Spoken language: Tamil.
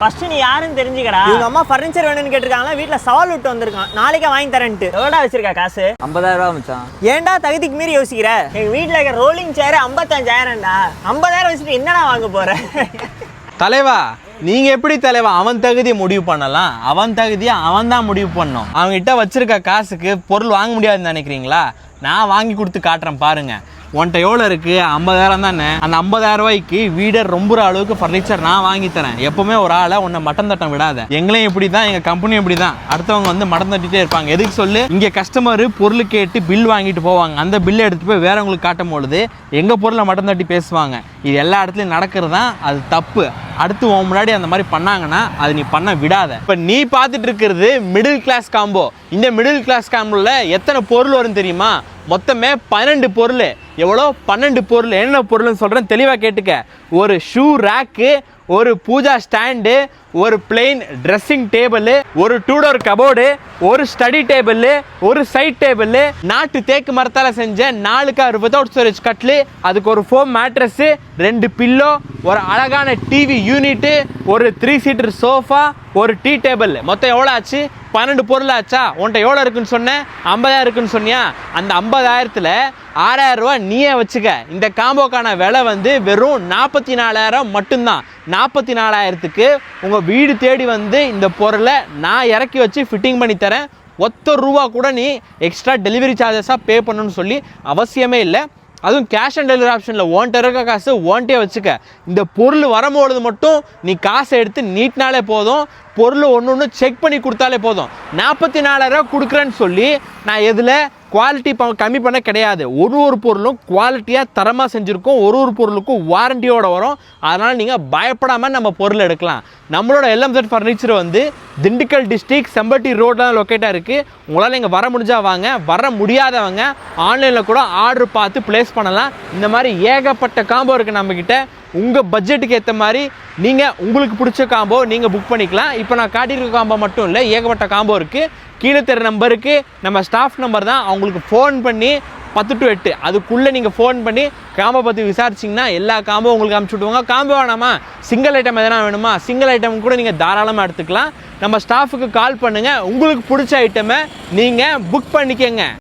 ஃபர்ஸ்ட் நீ யாருன்னு தெரிஞ்சுக்கடா. உங்க அம்மா ஃபர்னிச்சர் வேணும்னு கேட்டிருக்காங்க, வீட்ல சவால் விட்டு வந்திருக்கான், நாளைக்கே வாங்கி தரேன்ட்டு. எவ்வளோ வச்சிருக்கா காசு? 50,000 ரூபா மச்சான். ஏன்டா தகுதிக்கு மீறி யோசிக்கிற? எங்க வீட்டில் இருக்கிற ரோலிங் சேர் 55,000டா. 50,000 வச்சுட்டு என்னடா வாங்க போற? தலைவா, நீங்க எப்படி தலைவா அவன் தகுதியை முடிவு பண்ணலாம்? அவன் தகுதியை அவன் தான் முடிவு பண்ணணும். அவங்ககிட்ட வச்சிருக்க காசுக்கு பொருள் வாங்க முடியாதுன்னு நினைக்கிறீங்களா? நான் வாங்கி கொடுத்து காட்டுறேன் பாருங்க. உன்கிட்ட எவ்வளோ இருக்குது? 50,000 தானே. அந்த 50,000 ரூபாய்க்கு வீடை ரொம்ப அளவுக்கு ஃபர்னிச்சர் நான் வாங்கி தரேன். எப்பவுமே ஒரு ஆளை உன்னை மட்டம் தட்டம் விடாத. எங்களையும் இப்படி தான், எங்கள் கம்பெனியும் இப்படி தான். அடுத்தவங்க வந்து மட்டம் தட்டிகிட்டே இருப்பாங்க. எதுக்கு சொல்லு? இங்கே கஸ்டமர் பொருள் கேட்டு பில் வாங்கிட்டு போவாங்க. அந்த பில்லை எடுத்துகிட்டு போய் வேறவங்களுக்கு காட்டும் பொழுது எங்கள் பொருளை மட்டம் தட்டி பேசுவாங்க. இது எல்லா இடத்துலையும் நடக்கிறது தான். அது தப்பு. அடுத்து உன் முன்னாடி அந்த மாதிரி பண்ணாங்கன்னா அது நீ பண்ண விடாத. இப்போ நீ பார்த்துட்டு இருக்கிறது மிடில் கிளாஸ் காம்போ. இந்த மிடில் கிளாஸ் காம்போவில் எத்தனை பொருள் வரும் தெரியுமா? மொத்தமே 12 பொருள். எவ்வளோ? 12 பொருள். என்ன பொருள்னு சொல்கிறேன், தெளிவாக கேட்டுக்க. ஒரு ஷூ ரேக்கு, ஒரு பூஜா ஸ்டாண்டு, ஒரு பிளெயின் ட்ரெஸ்ஸிங் டேபிள், ஒரு 2 டோர் கபோர்டு, ஒரு ஸ்டடி டேபிள், ஒரு சைட் டேபிள், நாட்டு தேக்கு மரத்தால் செஞ்ச 4 கார் வித்தவுட் ஸ்டோரேஜ் கட்லு, அதுக்கு ஒரு ஃபோம் மேட்ரஸு, 2 பில்லோ, ஒரு அழகான டிவி யூனிட்டு, ஒரு 3 சீட்டர் சோஃபா, ஒரு டீ டேபிள். மொத்தம் எவ்வளோ ஆச்சு? 12 பொருள் ஆச்சா? உன்ட்ட எவ்வளோ இருக்குன்னு சொன்னேன்? 50,000 இருக்குன்னு சொன்னியா? அந்த 50,000த்தில் 6,000 ரூபா நீயே வச்சுக்க. இந்த காம்போக்கான விலை வந்து வெறும் 44,000 மட்டும்தான். 44,000க்கு உங்கள் வீடு தேடி வந்து இந்த பொருளை நான் இறக்கி வச்சு ஃபிட்டிங் பண்ணி தரேன். ஒத்த ரூபா கூட நீ எக்ஸ்ட்ரா டெலிவரி சார்ஜஸாக பே பண்ணணும்னு சொல்லி அவசியமே இல்லை. அதுவும் கேஷ் ஆன் டெலிவரி ஆப்ஷனில் ஓன்ட்ட இருக்க காசு ஓன்ட்டே வச்சுக்க. இந்த பொருள் வரும்பொழுது மட்டும் நீ காசை எடுத்து நீட்டினாலே போதும். பொருள் ஒன்று செக் பண்ணி கொடுத்தாலே போதும். 44,000 கொடுக்குறேன்னு சொல்லி நான் எதில் குவாலிட்டி கம்மி பண்ண கிடையாது. ஒரு பொருளும் குவாலிட்டியாக தரமாக செஞ்சுருக்கோம். ஒரு பொருளுக்கும் வாரண்டியோடு வரும். அதனால் நீங்கள் பயப்படாமல் நம்ம பொருள் எடுக்கலாம். நம்மளோட LMZ ஃபர்னிச்சர் வந்து திண்டுக்கல் டிஸ்ட்ரிக்ட் செம்பட்டி ரோட்டில் லொக்கேட்டாக இருக்குது. உங்களால் இங்கே வர முடிஞ்சால் வாங்க. வர முடியாதவங்க ஆன்லைனில் கூட ஆர்டர் பார்த்து ப்ளேஸ் பண்ணலாம். இந்த மாதிரி ஏகப்பட்ட காம்போ இருக்குது நம்மக்கிட்ட. உங்கள் பட்ஜெட்டுக்கு ஏற்ற மாதிரி நீங்கள் உங்களுக்கு பிடிச்ச காம்போ நீங்கள் புக் பண்ணிக்கலாம். இப்போ நான் காட்டியிருக்க காம்போ மட்டும் இல்லை, ஏகப்பட்ட காம்போ இருக்குது. கீழே தெரு நம்பருக்கு நம்ம ஸ்டாஃப் நம்பர் தான். அவங்களுக்கு ஃபோன் பண்ணி 10 to 8 அதுக்குள்ளே நீங்கள் ஃபோன் பண்ணி காம்போ பற்றி விசாரிச்சிங்கன்னா எல்லா காம்போ உங்களுக்கு அனுப்பிச்சி விடுவாங்க. காம்போ வேணாமா, சிங்கிள் ஐட்டம் எதனா வேணுமா, சிங்கிள் ஐட்டம் கூட நீங்கள் தாராளமாக எடுத்துக்கலாம். நம்ம ஸ்டாஃபுக்கு கால் பண்ணுங்கள். உங்களுக்கு பிடிச்ச ஐட்டமை நீங்கள் புக் பண்ணிக்கங்க.